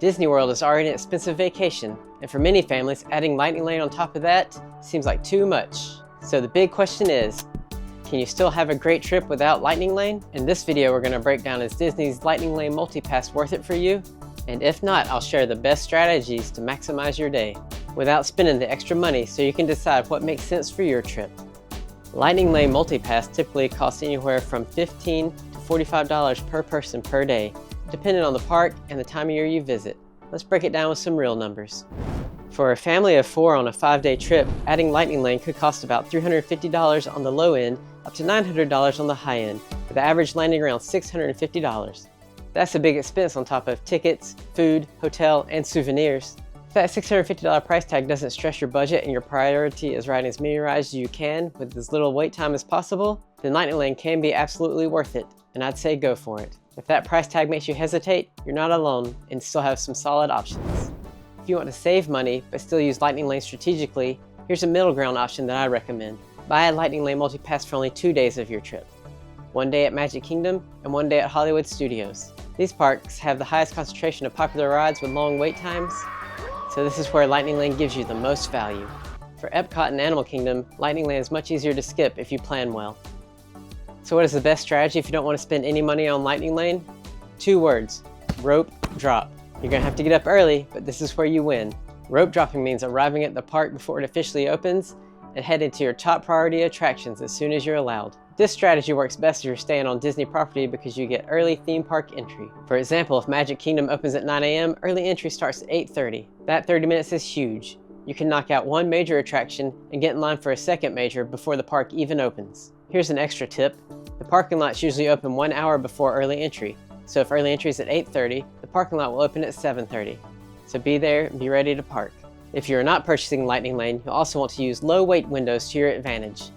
Disney World is already an expensive vacation, and for many families, adding Lightning Lane on top of that seems like too much. So the big question is, can you still have a great trip without Lightning Lane? In this video, we're going to break down, is Disney's Lightning Lane Multipass worth it for you? And if not, I'll share the best strategies to maximize your day without spending the extra money so you can decide what makes sense for your trip. Lightning Lane Multipass typically costs anywhere from $15 to $45 per person per day, depending on the park and the time of year you visit. Let's break it down with some real numbers. For a family of 4 on a 5-day trip, adding Lightning Lane could cost about $350 on the low end, up to $900 on the high end, with the average landing around $650. That's a big expense on top of tickets, food, hotel, and souvenirs. If that $650 price tag doesn't stress your budget and your priority is riding as many rides as you can with as little wait time as possible, then Lightning Lane can be absolutely worth it, and I'd say go for it. If that price tag makes you hesitate, you're not alone and still have some solid options. If you want to save money but still use Lightning Lane strategically, here's a middle ground option that I recommend. Buy a Lightning Lane Multipass for only 2 days of your trip. 1 day at Magic Kingdom and 1 day at Hollywood Studios. These parks have the highest concentration of popular rides with long wait times, so this is where Lightning Lane gives you the most value. For Epcot and Animal Kingdom, Lightning Lane is much easier to skip if you plan well. So what is the best strategy if you don't want to spend any money on Lightning Lane? 2 words: rope drop. You're going to have to get up early, but this is where you win. Rope dropping means arriving at the park before it officially opens and heading to your top priority attractions as soon as you're allowed. This strategy works best if you're staying on Disney property because you get early theme park entry. For example, if Magic Kingdom opens at 9 a.m., early entry starts at 8:30. That 30 minutes is huge. You can knock out 1 major attraction and get in line for a second major before the park even opens. Here's an extra tip. The parking lots usually open 1 hour before early entry. So if early entry is at 8:30, the parking lot will open at 7:30. So be there and be ready to park. If you're not purchasing Lightning Lane, you'll also want to use low wait windows to your advantage.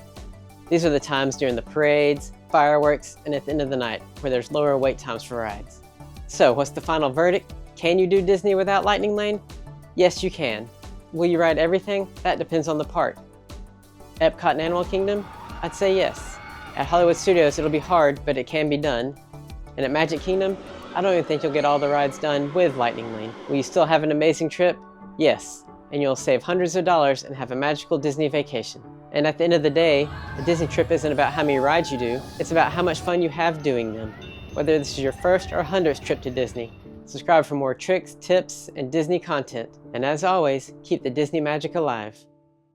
These are the times during the parades, fireworks, and at the end of the night, where there's lower wait times for rides. So what's the final verdict? Can you do Disney without Lightning Lane? Yes, you can. Will you ride everything? That depends on the park. Epcot and Animal Kingdom? I'd say yes. At Hollywood Studios, it'll be hard, but it can be done. And at Magic Kingdom, I don't even think you'll get all the rides done with Lightning Lane. Will you still have an amazing trip? Yes. And you'll save hundreds of dollars and have a magical Disney vacation. And at the end of the day, a Disney trip isn't about how many rides you do, it's about how much fun you have doing them. Whether this is your first or 100th trip to Disney, subscribe for more tricks, tips, and Disney content. And as always, keep the Disney magic alive.